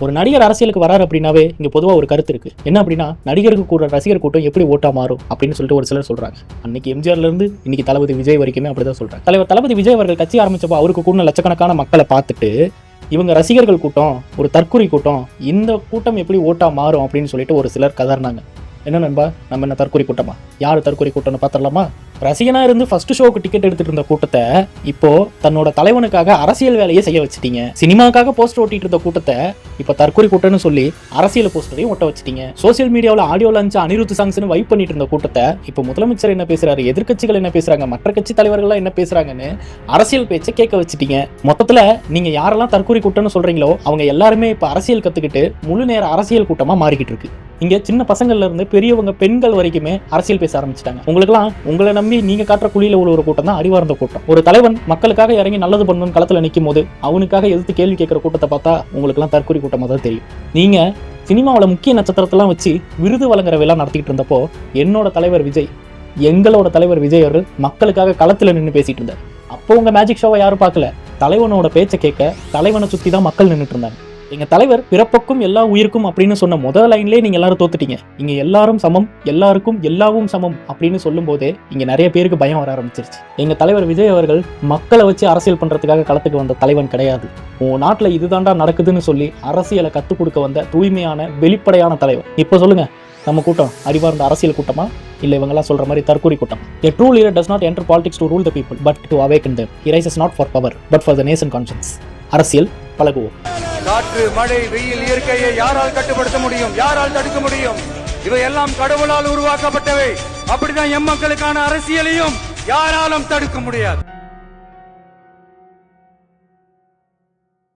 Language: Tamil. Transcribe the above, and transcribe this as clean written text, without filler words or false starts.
ஒரு நடிகர் அரசியலுக்கு வராரு அப்படின்னாவே இங்க பொதுவா ஒரு கருத்து இருக்கு. என்ன அப்படின்னா, நடிகருக்கு கூட ரசிகர் கூட்டம் எப்படி ஓட்டா மாறும் அப்படின்னு சொல்லிட்டு ஒரு சிலர் சொல்றாங்க. அன்னைக்கு எம்ஜிஆர்ல இருந்து இன்னைக்கு தளபதி விஜய் வரைக்குமே அப்படிதான் சொல்றாங்க. தலைவர் தளபதி விஜய் அவர்கள் கட்சி ஆரம்பிச்சப்போ அவருக்கு கூட லட்சக்கணக்கான மக்களை பார்த்துட்டு இவங்க ரசிகர்கள் கூட்டம், ஒரு தற்குறி கூட்டம், இந்த கூட்டம் எப்படி ஓட்டா மாறும் அப்படின்னு சொல்லிட்டு ஒரு சிலர் கதர்னாங்க. என்ன நண்பா, நம்ம என்ன தற்கொலை கூட்டமா? யாரு தற்கொலை கூட்டம்னு பார்த்துடலாமா? ரசிகனா இருந்து ஃபர்ஸ்ட் ஷோக்கு டிக்கெட் எடுத்துட்டு இருந்த கூட்டத்தை இப்போ தன்னோட தலைவனுக்காக அரசியல் வேலையை செய்ய வச்சிட்டீங்க. சினிமாக்காக போஸ்டர் ஓட்டிட்டு இருந்த கூட்டத்தை இப்போ தற்கொலை கூட்டம்னு சொல்லி அரசியல் போஸ்டரையும் ஒட்ட வச்சிட்டீங்க. சோசியல் மீடியாவில் ஆடியோ லான்ச் அனிருத் சாங்ஸ்னு வைப் பண்ணிட்டு இருந்த கூட்டத்தை இப்போ முதலமைச்சர் என்ன பேசுறாரு, எதிர்கட்சிகள் என்ன பேசுறாங்க, மற்ற கட்சி தலைவர்கள்லாம் என்ன பேசுறாங்கன்னு அரசியல் பேச்சை கேட்க வச்சிட்டீங்க. மொத்தத்துல நீங்க யாரெல்லாம் தற்கொலை கூட்டம்னு சொல்றீங்களோ அவங்க எல்லாருமே இப்போ அரசியல் கத்துக்கிட்டு முழு நேர அரசியல் கூட்டமா மாறிக்கிட்டு இருக்கு. இங்க சின்ன பசங்கள்ல இருந்து பெரியவங்க பெண்கள் வரைக்குமே அரசியல் பேச ஆரம்பிச்சிட்டாங்க. உங்களுக்குலாம் உங்களை நம்பி நீங்க காட்டுற குழியில உள்ள ஒரு கூட்டம் தான் அடிவார்ந்த கூட்டம். ஒரு தலைவன் மக்களுக்காக இறங்கி நல்லது பண்ணணும் களத்துல நிற்கும் போது அவனுக்காக எதிர்த்து கேள்வி கேட்கிற கூட்டத்தை பார்த்தா உங்களுக்குலாம் தற்கொலை கூட்டமா தான் தெரியும். நீங்க சினிமாவில் முக்கிய நட்சத்திரத்தெல்லாம் வச்சு விருது வழங்குற விழா நடத்திட்டு இருந்தப்போ என்னோட தலைவர் விஜய், எங்களோட தலைவர் விஜய் அவர்கள் மக்களுக்காக களத்துல நின்று பேசிட்டு இருந்தார். அப்போ உங்க மேஜிக் ஷோவை யாரும் பார்க்கல. தலைவனோட பேச்சை கேட்க தலைவனை சுத்தி தான் மக்கள் நின்றுட்டு இருந்தாங்க. எங்க தலைவர் பிறப்புக்கும் எல்லா உயிருக்கும் அப்படின்னு சொன்ன முதல் லைன்லேயே நீங்க எல்லாரும் தோத்துட்டீங்க. இங்க எல்லாரும் சமம், எல்லாருக்கும் எல்லாவும் சமம் அப்படின்னு சொல்லும் போதே இங்க நிறைய பேருக்கு பயம் வர ஆரம்பிச்சிருச்சு. எங்க தலைவர் விஜய் அவர்கள் மக்களை வச்சு அரசியல் பண்றதுக்காக களத்துக்கு வந்த தலைவன் கிடையாது. உன் நாட்டுல இதுதாண்டா நடக்குதுன்னு சொல்லி அரசியலை கத்துக் கொடுக்க வந்த தூய்மையான வெளிப்படையான தலைவர். இப்போ சொல்லுங்க, நம்ம கூட்டம் அறிவார்ந்த அரசியல் கூட்டமா இல்ல இவங்கெல்லாம் சொல்ற மாதிரி தற்கொலை கூட்டம்? A true leader does not enter politics to rule the people but to awaken them. He rises not for power but for the nation conscience. அரசியல் பழகுவோம். காற்று, மழை, வெயில், இயற்கையை யாரால் கட்டுப்படுத்த முடியும்? யாரால் தடுக்க முடியும்? இவையெல்லாம் கடவுளால் உருவாக்கப்பட்டவை. அப்படிதான் எம் மக்களுக்கான அரசியலையும் யாராலும் தடுக்க முடியாது.